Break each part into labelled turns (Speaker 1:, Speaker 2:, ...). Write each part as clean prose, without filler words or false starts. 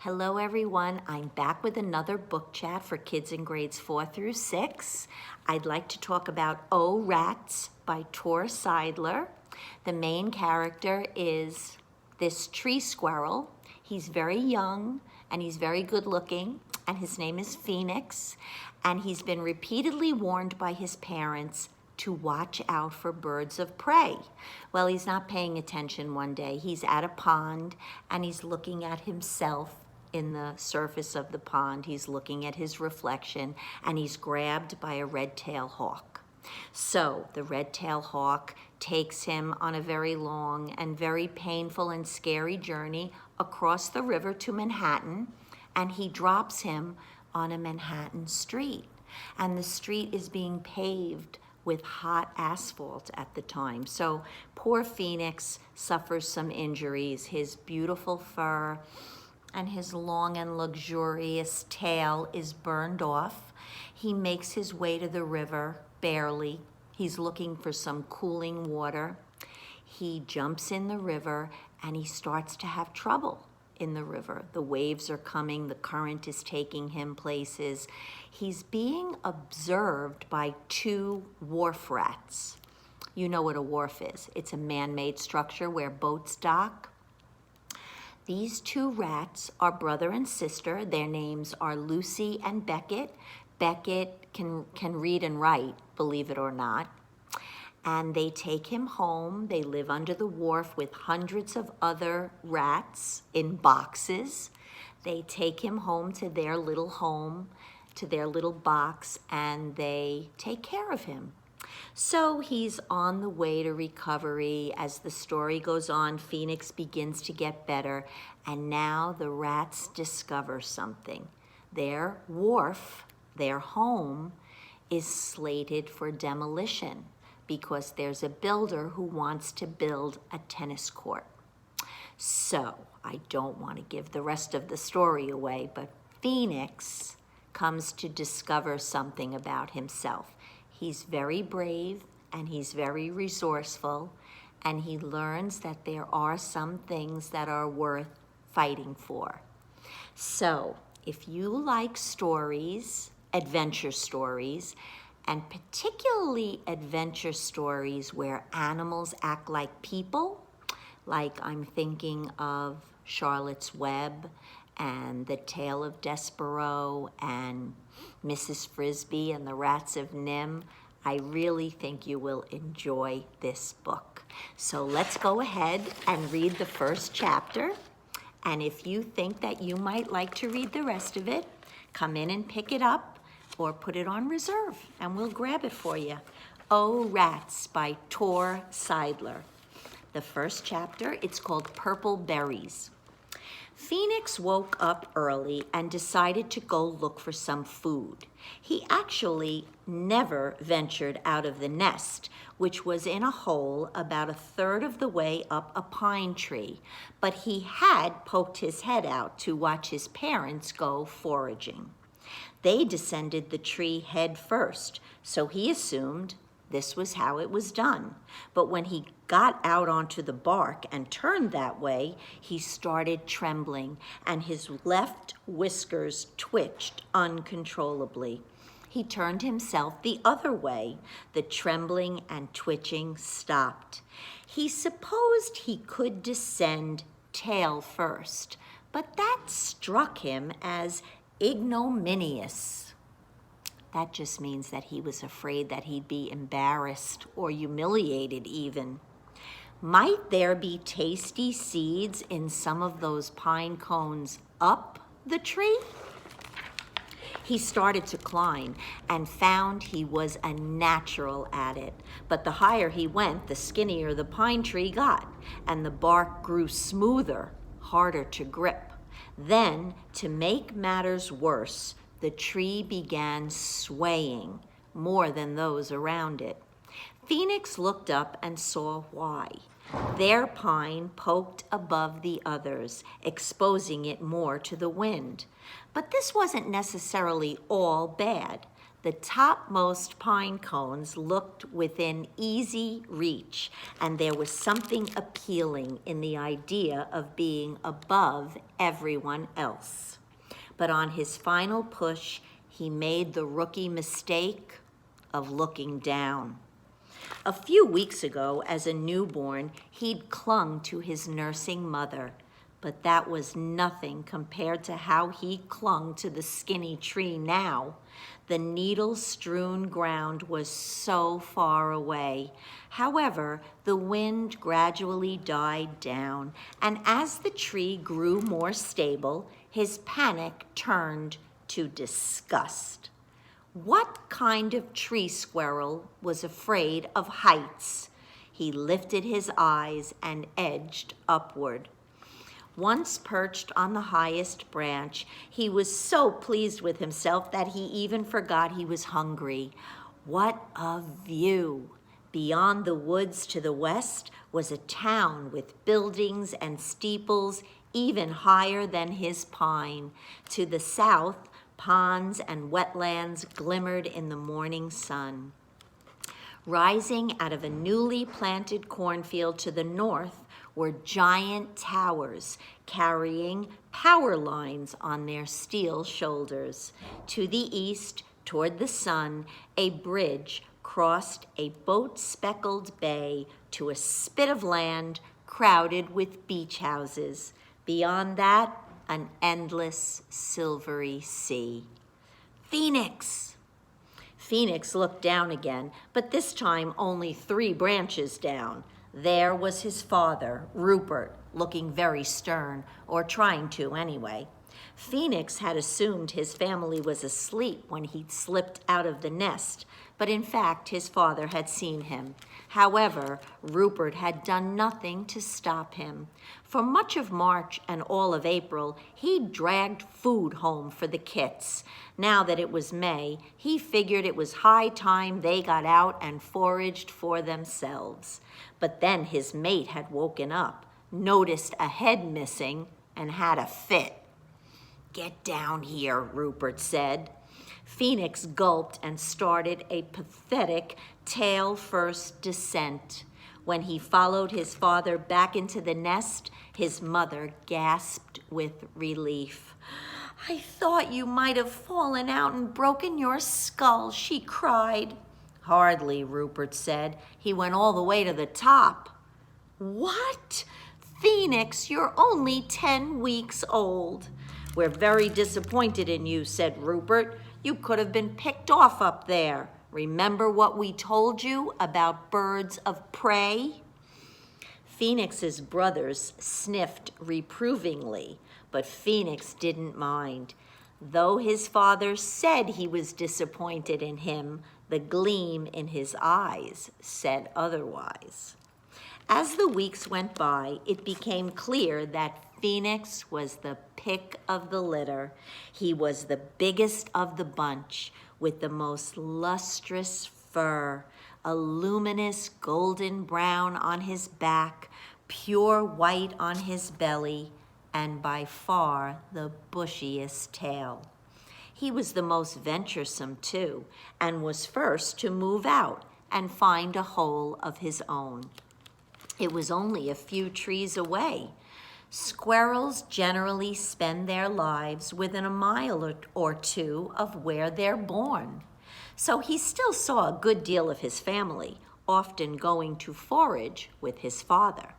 Speaker 1: Hello everyone, I'm back with another book chat for kids in grades 4 through 6. I'd like to talk about Oh Rats by Tor Seidler. The main character is this tree squirrel. He's very young and he's very good looking, and his name is Phoenix, and he's been repeatedly warned by his parents to watch out for birds of prey. Well, he's not paying attention one day. He's at a pond and he's looking at himself in the surface of the pond. He's looking at his reflection and he's grabbed by a red-tailed hawk. So the red-tailed hawk takes him on a very long and very painful and scary journey across the river to Manhattan, and he drops him on a Manhattan street. And the street is being paved with hot asphalt at the time. So poor Phoenix suffers some injuries. His beautiful fur and his long and luxurious tail is burned off. He makes his way to the river, barely. He's looking for some cooling water. He jumps in the river and he starts to have trouble in the river. The waves are coming, the current is taking him places. He's being observed by two wharf rats. You know what a wharf is. It's a man-made structure where boats dock. These two rats are brother and sister. Their names are Lucy and Beckett. Beckett can read and write, believe it or not. And they take him home. They live under the wharf with hundreds of other rats in boxes. They take him home to their little home, to their little box, and they take care of him. So he's on the way to recovery. As the story goes on, Phoenix begins to get better, and now the rats discover something. Their wharf, their home, is slated for demolition because there's a builder who wants to build a tennis court. So I don't want to give the rest of the story away, but Phoenix comes to discover something about himself. He's very brave and he's very resourceful, and he learns that there are some things that are worth fighting for. So if you like stories, adventure stories, and particularly adventure stories where animals act like people, like I'm thinking of Charlotte's Web and The Tale of Despereaux and Mrs. Frisby and the Rats of Nim, I really think you will enjoy this book. So let's go ahead and read the first chapter. And if you think that you might like to read the rest of it, come in and pick it up or put it on reserve and we'll grab it for you. Oh Rats by Tor Seidler. The first chapter, it's called Purple Berries. Phoenix woke up early and decided to go look for some food. He actually never ventured out of the nest, which was in a hole about a third of the way up a pine tree, but he had poked his head out to watch his parents go foraging. They descended the tree head first, so he assumed this was how it was done. But when he got out onto the bark and turned that way, he started trembling, and his left whiskers twitched uncontrollably. He turned himself the other way. The trembling and twitching stopped. He supposed he could descend tail first, but that struck him as ignominious. That just means that he was afraid that he'd be embarrassed or humiliated even. Might there be tasty seeds in some of those pine cones up the tree? He started to climb and found he was a natural at it. But the higher he went, the skinnier the pine tree got, and the bark grew smoother, harder to grip. Then, to make matters worse, the tree began swaying more than those around it. Phoenix looked up and saw why. Their pine poked above the others, exposing it more to the wind. But this wasn't necessarily all bad. The topmost pine cones looked within easy reach, and there was something appealing in the idea of being above everyone else. But on his final push, he made the rookie mistake of looking down. A few weeks ago, as a newborn, he'd clung to his nursing mother, but that was nothing compared to how he clung to the skinny tree now. The needle-strewn ground was so far away. However, the wind gradually died down, and as the tree grew more stable, his panic turned to disgust. What kind of tree squirrel was afraid of heights? He lifted his eyes and edged upward. Once perched on the highest branch, he was so pleased with himself that he even forgot he was hungry. What a view! Beyond the woods to the west was a town with buildings and steeples even higher than his pine. To the south, ponds and wetlands glimmered in the morning sun. Rising out of a newly planted cornfield to the north were giant towers carrying power lines on their steel shoulders. To the east, toward the sun, a bridge crossed a boat-speckled bay to a spit of land crowded with beach houses. Beyond that, an endless silvery sea. Phoenix! Phoenix looked down again, but this time only 3 branches down. There was his father, Rupert, looking very stern, or trying to anyway. Phoenix had assumed his family was asleep when he'd slipped out of the nest, but in fact his father had seen him. However, Rupert had done nothing to stop him. For much of March and all of April, he dragged food home for the kits. Now that it was May, he figured it was high time they got out and foraged for themselves. But then his mate had woken up, noticed a head missing, and had a fit. "Get down here," Rupert said. Phoenix gulped and started a pathetic tail-first descent. When he followed his father back into the nest, his mother gasped with relief. "I thought you might have fallen out and broken your skull," she cried. "Hardly," Rupert said. "He went all the way to the top." "What? Phoenix, you're only 10 weeks old." "We're very disappointed in you," said Rupert. "You could have been picked off up there. Remember what we told you about birds of prey?" Phoenix's brothers sniffed reprovingly, but Phoenix didn't mind. Though his father said he was disappointed in him, the gleam in his eyes said otherwise. As the weeks went by, it became clear that Phoenix was the pick of the litter. He was the biggest of the bunch, with the most lustrous fur, a luminous golden brown on his back, pure white on his belly, and by far the bushiest tail. He was the most venturesome, too, and was first to move out and find a hole of his own. It was only a few trees away. Squirrels generally spend their lives within a mile or 2 of where they're born. So he still saw a good deal of his family, often going to forage with his father.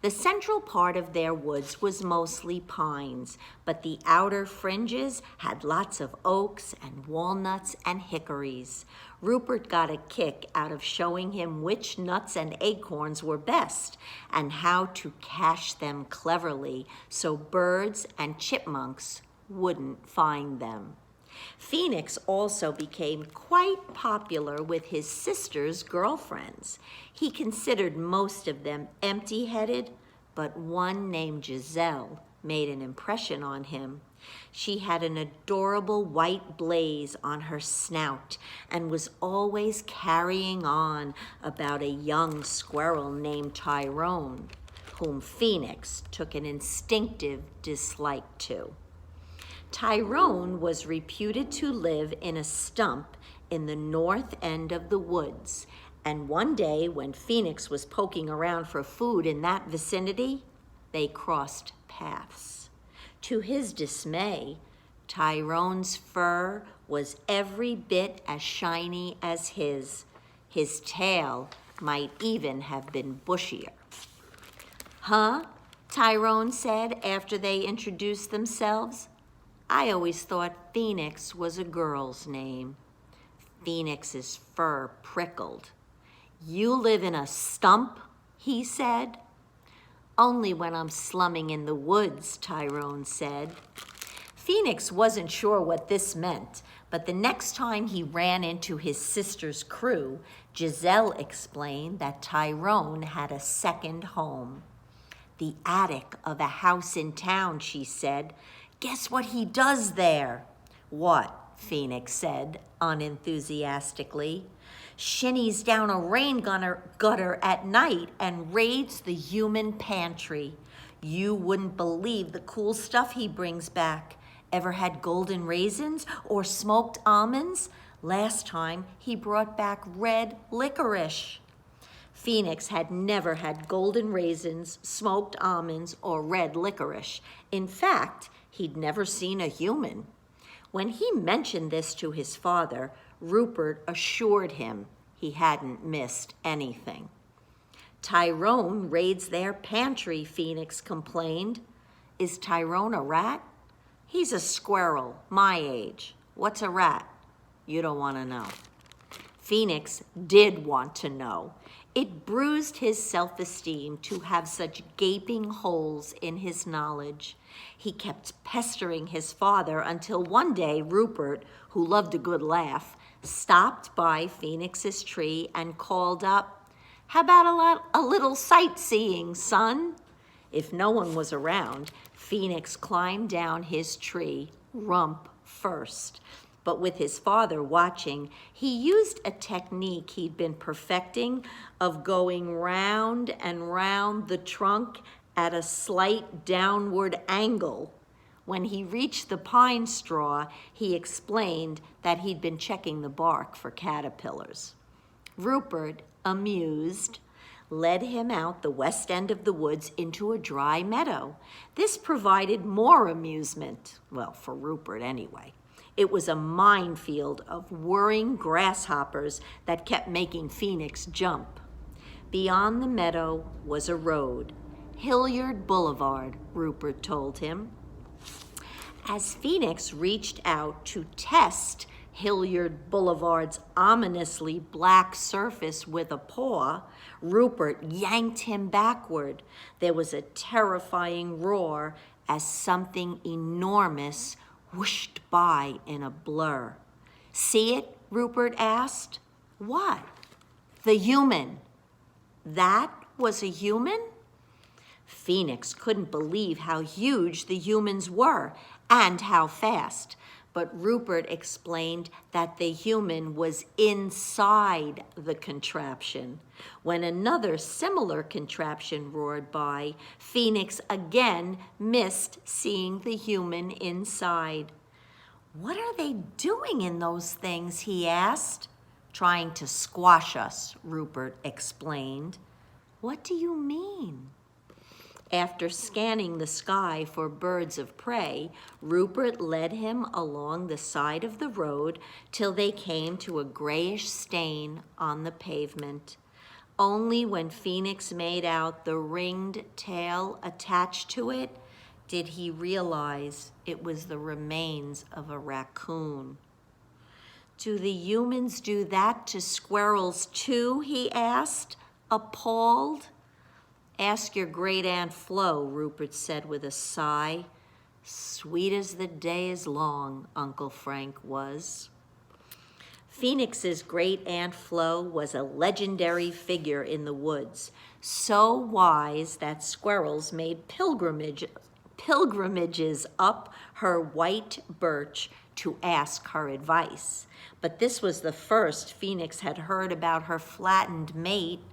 Speaker 1: The central part of their woods was mostly pines, but the outer fringes had lots of oaks and walnuts and hickories. Rupert got a kick out of showing him which nuts and acorns were best and how to cache them cleverly so birds and chipmunks wouldn't find them. Phoenix also became quite popular with his sister's girlfriends. He considered most of them empty-headed, but one named Giselle made an impression on him. She had an adorable white blaze on her snout and was always carrying on about a young squirrel named Tyrone, whom Phoenix took an instinctive dislike to. Tyrone was reputed to live in a stump in the north end of the woods, and one day when Phoenix was poking around for food in that vicinity, they crossed paths. To his dismay, Tyrone's fur was every bit as shiny as his. His tail might even have been bushier. "Huh?" Tyrone said after they introduced themselves. "I always thought Phoenix was a girl's name." Phoenix's fur prickled. "You live in a stump?" he said. "Only when I'm slumming in the woods," Tyrone said. Phoenix wasn't sure what this meant, but the next time he ran into his sister's crew, Giselle explained that Tyrone had a second home. "The attic of a house in town," she said. "Guess what he does there?" "What?" Phoenix said unenthusiastically. "Shinnies down a rain gutter at night and raids the human pantry. You wouldn't believe the cool stuff he brings back. Ever had golden raisins or smoked almonds? Last time he brought back red licorice." Phoenix had never had golden raisins, smoked almonds, or red licorice. In fact, he'd never seen a human. When he mentioned this to his father, Rupert assured him he hadn't missed anything. "Tyrone raids their pantry," Phoenix complained. "Is Tyrone a rat?" "He's a squirrel, my age. What's a rat?" "You don't want to know." Phoenix did want to know. It bruised his self-esteem to have such gaping holes in his knowledge. He kept pestering his father until one day Rupert, who loved a good laugh, stopped by Phoenix's tree and called up, "How about a little sightseeing, son?" If no one was around, Phoenix climbed down his tree, rump first. But with his father watching, he used a technique he'd been perfecting of going round and round the trunk at a slight downward angle. When he reached the pine straw, he explained that he'd been checking the bark for caterpillars. Rupert, amused, led him out the west end of the woods into a dry meadow. This provided more amusement, well, for Rupert anyway. It was a minefield of whirring grasshoppers that kept making Phoenix jump. Beyond the meadow was a road, Hilliard Boulevard, Rupert told him. As Phoenix reached out to test Hilliard Boulevard's ominously black surface with a paw, Rupert yanked him backward. There was a terrifying roar as something enormous whooshed by in a blur. "See it?" Rupert asked. "What?" "The human." That was a human? Phoenix couldn't believe how huge the humans were and how fast. But Rupert explained that the human was inside the contraption. When another similar contraption roared by, Phoenix again missed seeing the human inside. "What are they doing in those things?" he asked. "Trying to squash us," Rupert explained. "What do you mean?" After scanning the sky for birds of prey, Rupert led him along the side of the road till they came to a grayish stain on the pavement. Only when Phoenix made out the ringed tail attached to it did he realize it was the remains of a raccoon. "Do the humans do that to squirrels too?" he asked, appalled. "Ask your great-aunt Flo," Rupert said with a sigh. Sweet as the day is long, Uncle Frank was. Phoenix's great-aunt Flo was a legendary figure in the woods, so wise that squirrels made pilgrimages up her white birch to ask her advice. But this was the first Phoenix had heard about her flattened mate.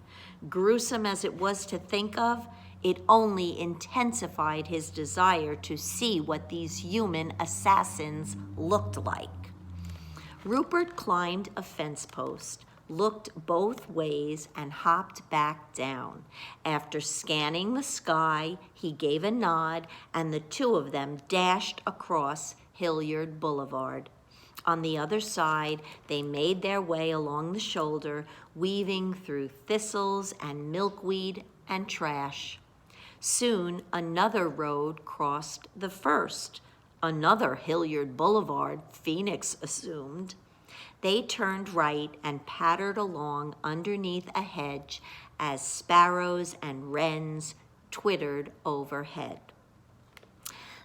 Speaker 1: Gruesome as it was to think of, It only intensified his desire to see what these human assassins looked like. Rupert climbed a fence post, looked both ways, and hopped back down. After scanning the sky, he gave a nod, and the two of them dashed across Hilliard Boulevard. On the other side, they made their way along the shoulder, weaving through thistles and milkweed and trash. Soon, another road crossed the first. Another Hilliard Boulevard, Phoenix assumed. They turned right and pattered along underneath a hedge as sparrows and wrens twittered overhead.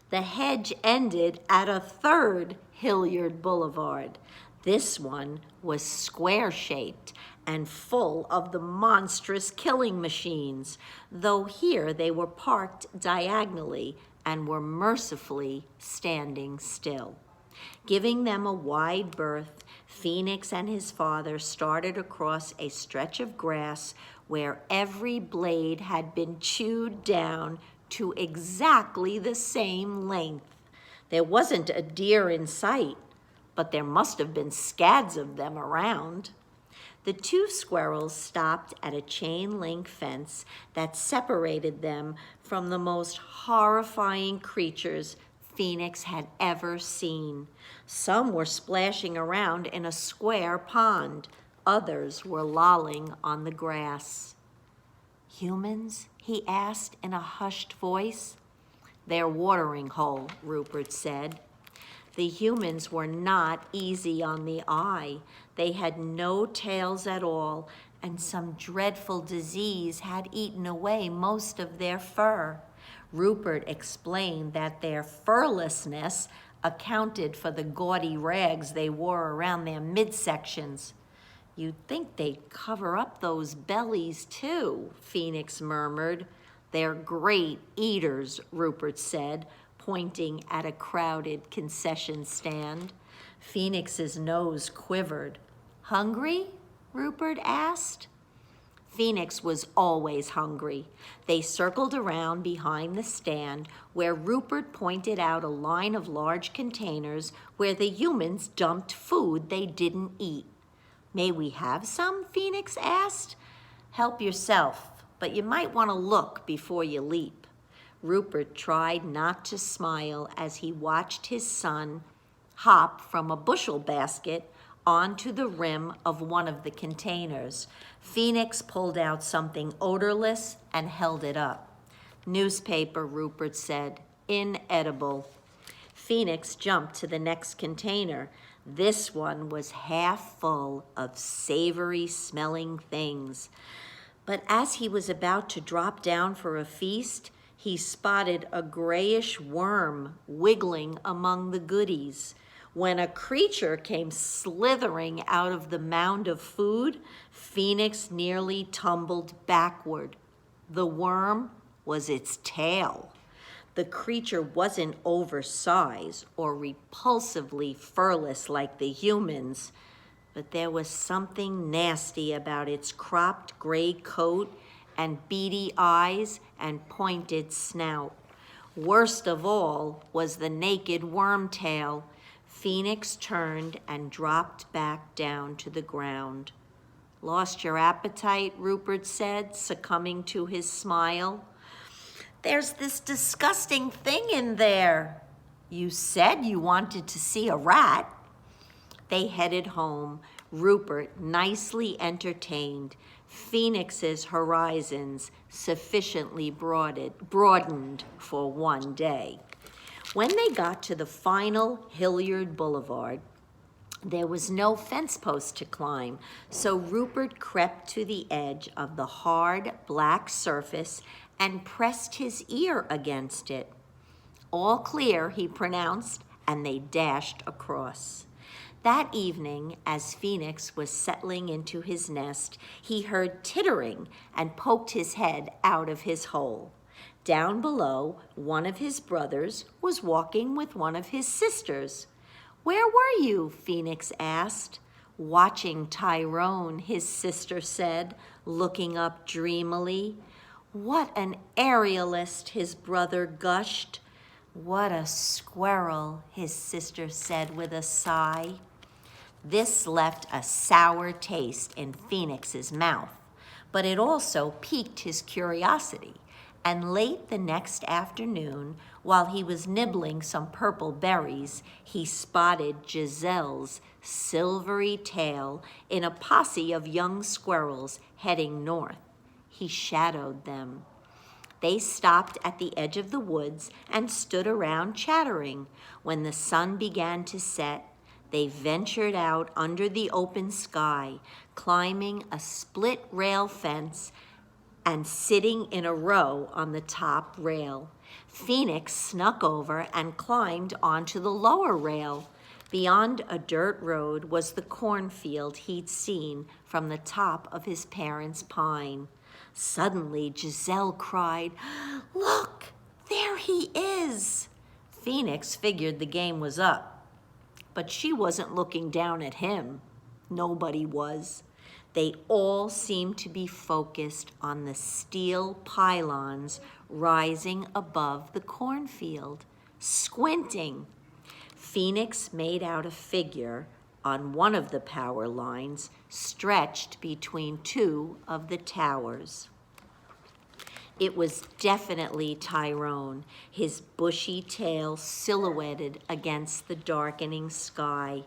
Speaker 1: The hedge ended at a third Hilliard Boulevard. This one was square-shaped and full of the monstrous killing machines, though here they were parked diagonally and were mercifully standing still. Giving them a wide berth, Phoenix and his father started across a stretch of grass where every blade had been chewed down to exactly the same length. There wasn't a deer in sight, but there must have been scads of them around. The two squirrels stopped at a chain-link fence that separated them from the most horrifying creatures Phoenix had ever seen. Some were splashing around in a square pond. Others were lolling on the grass. "Humans?" he asked in a hushed voice. "Their watering hole," Rupert said. The humans were not easy on the eye. They had no tails at all, and some dreadful disease had eaten away most of their fur. Rupert explained that their furlessness accounted for the gaudy rags they wore around their midsections. "You'd think they'd cover up those bellies too," Phoenix murmured. "They're great eaters," Rupert said, pointing at a crowded concession stand. Phoenix's nose quivered. "Hungry?" Rupert asked. Phoenix was always hungry. They circled around behind the stand where Rupert pointed out a line of large containers where the humans dumped food they didn't eat. "May we have some?" Phoenix asked. "Help yourself, but you might want to look before you leap." Rupert tried not to smile as he watched his son hop from a bushel basket onto the rim of one of the containers. Phoenix pulled out something odorless and held it up. "Newspaper," Rupert said. "Inedible." Phoenix jumped to the next container. This one was half full of savory-smelling things. But as he was about to drop down for a feast, he spotted a grayish worm wiggling among the goodies. When a creature came slithering out of the mound of food, Phoenix nearly tumbled backward. The worm was its tail. The creature wasn't oversized or repulsively furless like the humans, but there was something nasty about its cropped gray coat and beady eyes and pointed snout. Worst of all was the naked worm tail. Phoenix turned and dropped back down to the ground. "Lost your appetite?" Rupert said, succumbing to his smile. "There's this disgusting thing in there." "You said you wanted to see a rat." They headed home, Rupert nicely entertained. Phoenix's horizons sufficiently broadened for one day. When they got to the final Hilliard Boulevard, there was no fence post to climb, so Rupert crept to the edge of the hard black surface and pressed his ear against it. "All clear," he pronounced, and they dashed across. That evening, as Phoenix was settling into his nest, he heard tittering and poked his head out of his hole. Down below, one of his brothers was walking with one of his sisters. "Where were you?" Phoenix asked. "Watching Tyrone," his sister said, looking up dreamily. What an aerialist, his brother gushed. What a squirrel, his sister said with a sigh. This left a sour taste in Phoenix's mouth, but it also piqued his curiosity. And late the next afternoon, while he was nibbling some purple berries, he spotted Giselle's silvery tail in a posse of young squirrels heading north. He shadowed them. They stopped at the edge of the woods and stood around chattering. When the sun began to set, they ventured out under the open sky, climbing a split rail fence and sitting in a row on the top rail. Phoenix snuck over and climbed onto the lower rail. Beyond a dirt road was the cornfield he'd seen from the top of his parents' pine. Suddenly, Giselle cried, "Look, there he is!" Phoenix figured the game was up, but she wasn't looking down at him. Nobody was. They all seemed to be focused on the steel pylons rising above the cornfield, squinting. Phoenix made out a figure on one of the power lines stretched between two of the towers. It was definitely Tyrone, his bushy tail silhouetted against the darkening sky.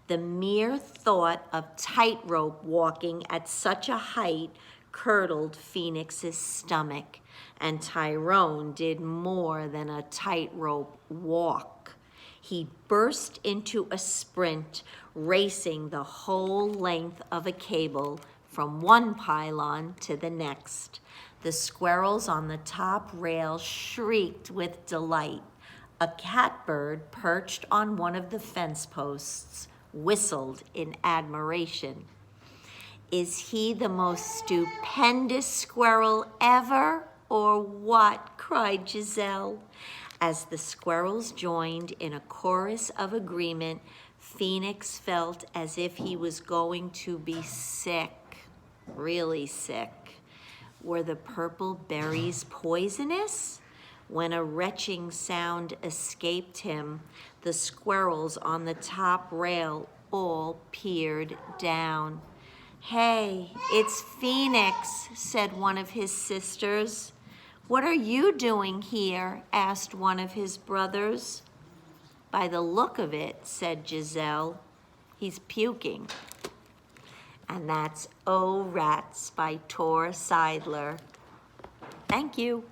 Speaker 1: The mere thought of tightrope walking at such a height curdled Phoenix's stomach, and Tyrone did more than a tightrope walk. He burst into a sprint, racing the whole length of a cable from one pylon to the next. The squirrels on the top rail shrieked with delight. A catbird perched on one of the fence posts whistled in admiration. "Is he the most stupendous squirrel ever, or what?" cried Giselle. As the squirrels joined in a chorus of agreement, Phoenix felt as if he was going to be sick, really sick. Were the purple berries poisonous? When a retching sound escaped him, the squirrels on the top rail all peered down. "Hey, it's Phoenix," said one of his sisters. "What are you doing here?" asked one of his brothers. "By the look of it," said Giselle, "he's puking." And that's Oh Rats by Tor Seidler. Thank you.